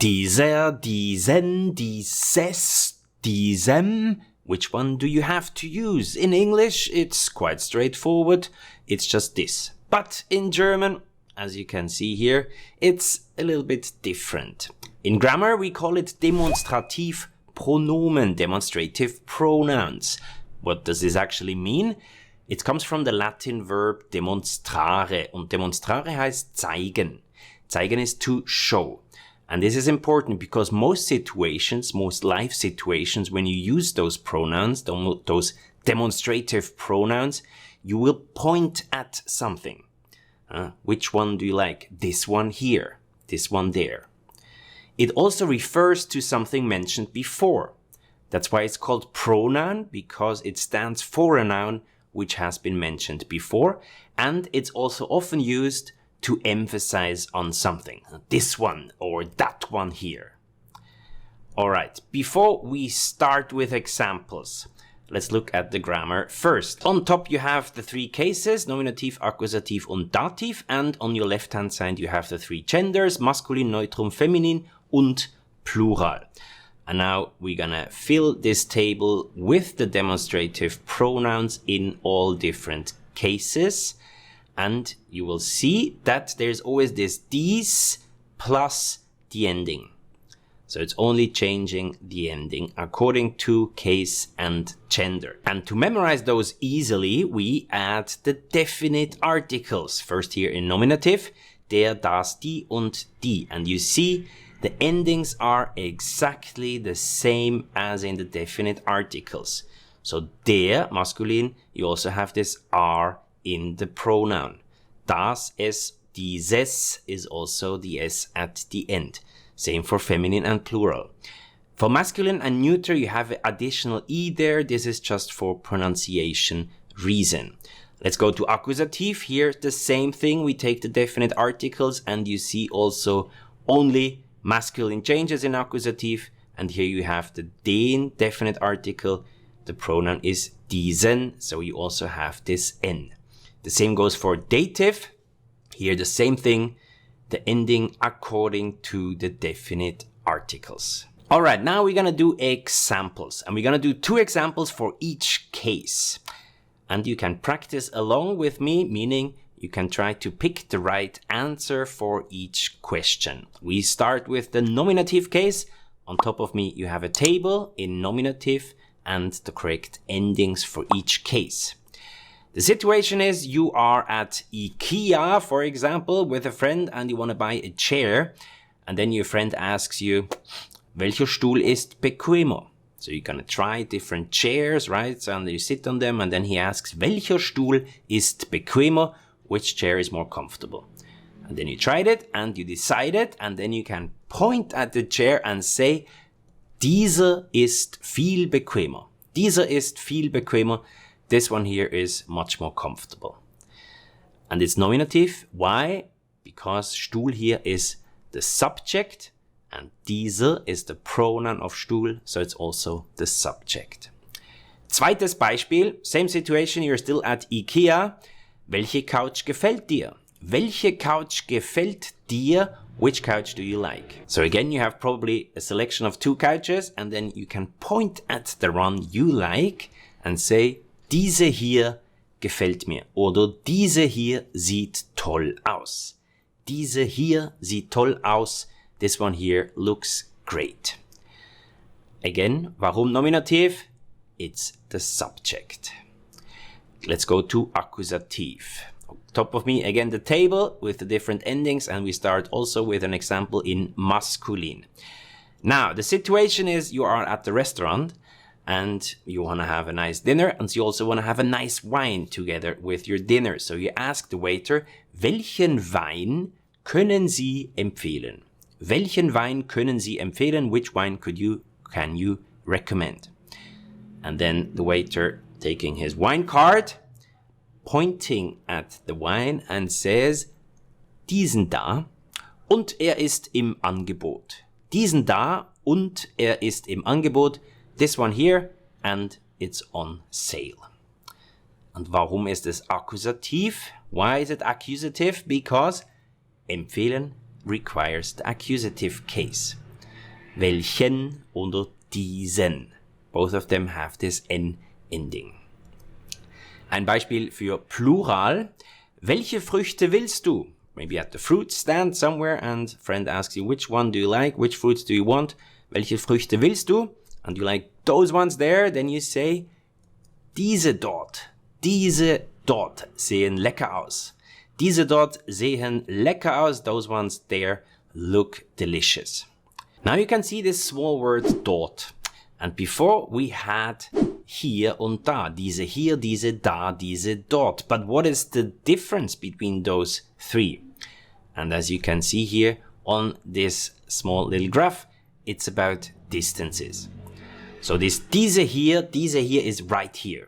Dieser, diesen, dieses, diesem. Which one do you have to use? In English, it's quite straightforward. It's just this. But in German, as you can see here, it's a little bit different. In grammar, we call it Demonstrativpronomen, demonstrative pronouns. What does this actually mean? It comes from the Latin verb demonstrare. Und demonstrare heißt zeigen. Zeigen is to show. And this is important because most situations, most life situations, when you use those pronouns, those demonstrative pronouns, you will point at something. Which one do you like? This one here, this one there. It also refers to something mentioned before. That's why it's called pronoun, because it stands for a noun which has been mentioned before. And it's also often used to emphasize on something. This one or that one here. Alright, before we start with examples, let's look at the grammar first. On top you have the three cases, Nominativ, Akkusativ und Dativ, and on your left hand side you have the three genders, Maskulin, Neutrum, Feminin und Plural. And now we're gonna fill this table with the demonstrative pronouns in all different cases. And you will see that there's always this dies plus the ending. So it's only changing the ending according to case and gender. And to memorize those easily, we add the definite articles. First here in nominative, der, das, die und die. And you see the endings are exactly the same as in the definite articles. So der, masculine, you also have this R in the pronoun. Das, es, dieses is also the S at the end. Same for feminine and plural. For masculine and neuter, you have additional E there. This is just for pronunciation reason. Let's go to accusative. Here, the same thing. We take the definite articles and you see also only masculine changes in accusative. And here you have the den definite article. The pronoun is diesen, so you also have this N. The same goes for dative. Here the same thing, the ending according to the definite articles. Alright, now we're gonna do examples. And we're gonna do 2 examples for each case. And you can practice along with me, meaning you can try to pick the right answer for each question. We start with the nominative case. On top of me you have a table in nominative and the correct endings for each case. The situation is you are at IKEA, for example, with a friend and you want to buy a chair. And then your friend asks you, welcher Stuhl ist bequemer? So you're going to try different chairs, right? So and you sit on them and then he asks, welcher Stuhl ist bequemer? Which chair is more comfortable? And then you tried it and you decided and then you can point at the chair and say, dieser ist viel bequemer. Dieser ist viel bequemer. This one here is much more comfortable. And it's nominative. Why? Because Stuhl here is the subject and dieser is the pronoun of Stuhl, so it's also the subject. Zweites Beispiel, same situation, you're still at IKEA. Welche Couch gefällt dir? Welche Couch gefällt dir? Which couch do you like? So again, you have probably a selection of 2 couches and then you can point at the one you like and say, diese hier gefällt mir oder diese hier sieht toll aus. Diese hier sieht toll aus. This one here looks great. Again, warum nominativ? It's the subject. Let's go to accusative. Top of me, again, the table with the different endings, and we start also with an example in masculine. Now, the situation is you are at the restaurant and you want to have a nice dinner and you also want to have a nice wine together with your dinner. So you ask the waiter, welchen Wein können Sie empfehlen? Welchen Wein können Sie empfehlen? Which wine can you recommend? And then the waiter taking his wine card, pointing at the wine and says, diesen da und er ist im Angebot. Diesen da und er ist im Angebot. This one here and it's on sale. Und warum ist es akkusativ? Why is it accusative? Because empfehlen requires the accusative case. welchen oder diesen. Both of them have this N ending. Ein Beispiel für Plural. Welche Früchte willst du? Maybe at the fruit stand somewhere and friend asks you, which one do you like? Which fruits do you want? Welche Früchte willst du? And you like those ones there, then you say, diese dort sehen lecker aus. Diese dort sehen lecker aus. Those ones there look delicious. Now you can see this small word dort. And before we had hier und da. Diese hier, diese da, diese dort. But what is the difference between those three? And as you can see here on this small little graph, it's about distances. So diese hier is right here.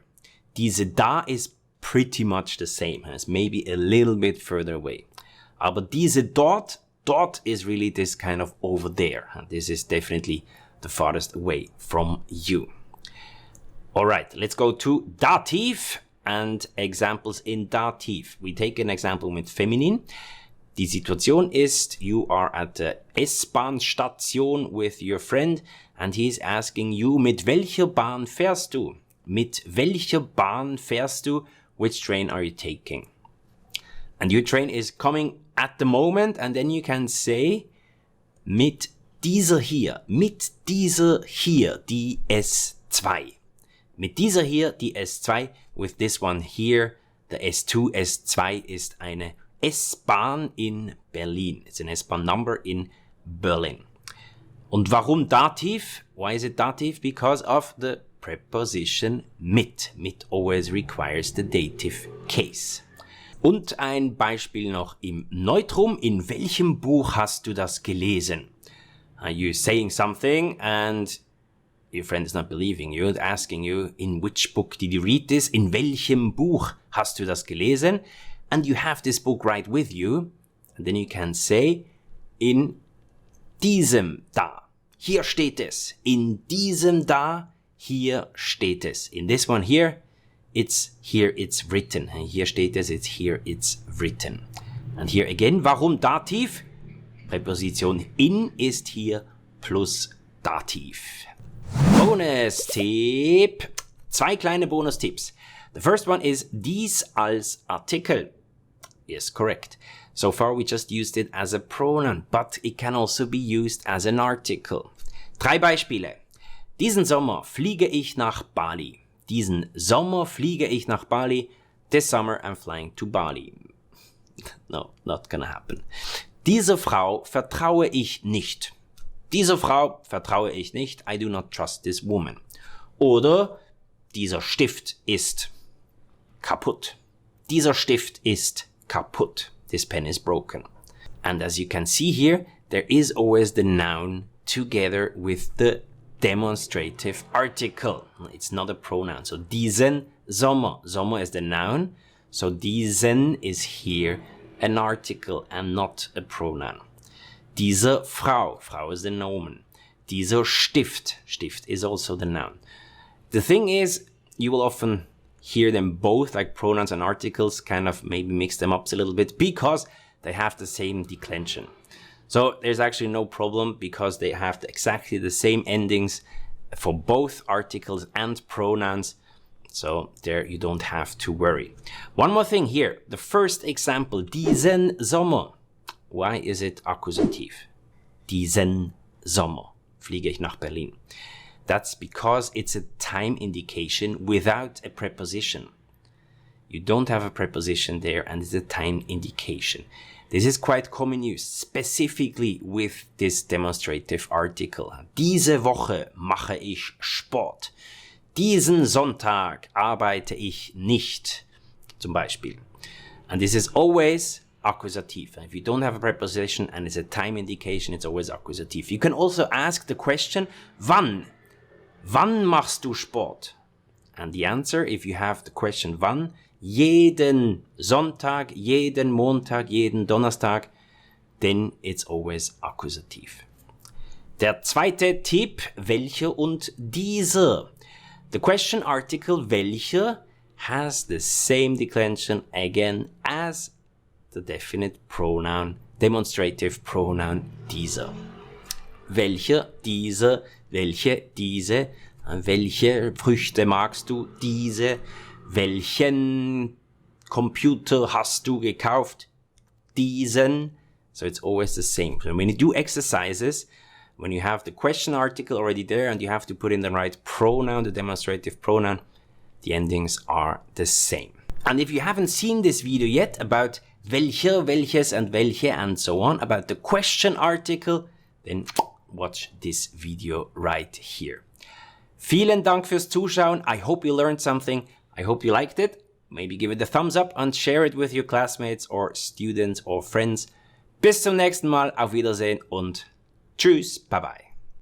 Diese da is pretty much the same. It's maybe a little bit further away. Aber diese dort is really this kind of over there. And this is definitely the farthest away from you. Alright, let's go to Dativ and examples in Dativ. We take an example with feminin. Die Situation ist, you are at the S-Bahn-Station with your friend and he's asking you, mit welcher Bahn fährst du? Mit welcher Bahn fährst du? Which train are you taking? And your train is coming at the moment and then you can say, mit dieser hier, die S2. Mit dieser hier, die S2, with this one here, the S2, S2 ist eine S-Bahn in Berlin. It's an S-Bahn number in Berlin. Und warum Dativ? Why is it Dativ? Because of the preposition mit. Mit always requires the dative case. Und ein Beispiel noch im Neutrum. In welchem Buch hast du das gelesen? Are you saying something and your friend is not believing you, asking you, in which book did you read this? In welchem Buch hast du das gelesen? And you have this book right with you. And then you can say, in diesem da. Hier steht es. In diesem da, hier steht es. In this one here, it's written. And here steht es, it's here, it's written. And here again, warum Dativ? Präposition in ist hier plus Dativ. Bonus-Tipp. 2 kleine Bonus-Tipps. The first one is dies als Artikel. Yes, correct. So far we just used it as a pronoun, but it can also be used as an article. 3 Beispiele. Diesen Sommer fliege ich nach Bali. Diesen Sommer fliege ich nach Bali. This summer I'm flying to Bali. No, not gonna happen. Dieser Frau vertraue ich nicht. Dieser Frau vertraue ich nicht. I do not trust this woman. Oder dieser Stift ist kaputt. Dieser Stift ist kaputt. This pen is broken. And as you can see here, there is always the noun together with the demonstrative article. It's not a pronoun. So diesen Sommer. Sommer is the noun. So diesen is here an article and not a pronoun. Diese Frau. Frau is the noun. Dieser Stift. Stift is also the noun. The thing is, you will often hear them both, like pronouns and articles, kind of maybe mix them up a little bit because they have the same declension. So there's actually no problem because they have exactly the same endings for both articles and pronouns. So there you don't have to worry. One more thing here. The first example, diesen Sommer. Why is it accusative? Diesen Sommer fliege ich nach Berlin. That's because it's a time indication without a preposition. You don't have a preposition there and it's a time indication. This is quite common use, specifically with this demonstrative article. Diese Woche mache ich Sport. Diesen Sonntag arbeite ich nicht, zum Beispiel. And this is always accusative. If you don't have a preposition and it's a time indication, it's always accusative. You can also ask the question, wann? Wann machst du Sport? And the answer, if you have the question wann, jeden Sonntag, jeden Montag, jeden Donnerstag, then it's always accusative. Der zweite Tipp, welcher und dieser. The question article welcher has the same declension again as the definite pronoun, demonstrative pronoun dieser. welcher, dieser, welche, diese, welche Früchte magst du, diese, welchen Computer hast du gekauft, diesen. So it's always the same. So when you do exercises, when you have the question article already there and you have to put in the right pronoun, the demonstrative pronoun, the endings are the same. And if you haven't seen this video yet about welcher, welches and welche and so on, about the question article, then watch this video right here. Vielen Dank fürs Zuschauen. I hope you learned something. I hope you liked it. Maybe give it a thumbs up and share it with your classmates or students or friends. Bis zum nächsten Mal. Auf Wiedersehen und tschüss. Bye bye.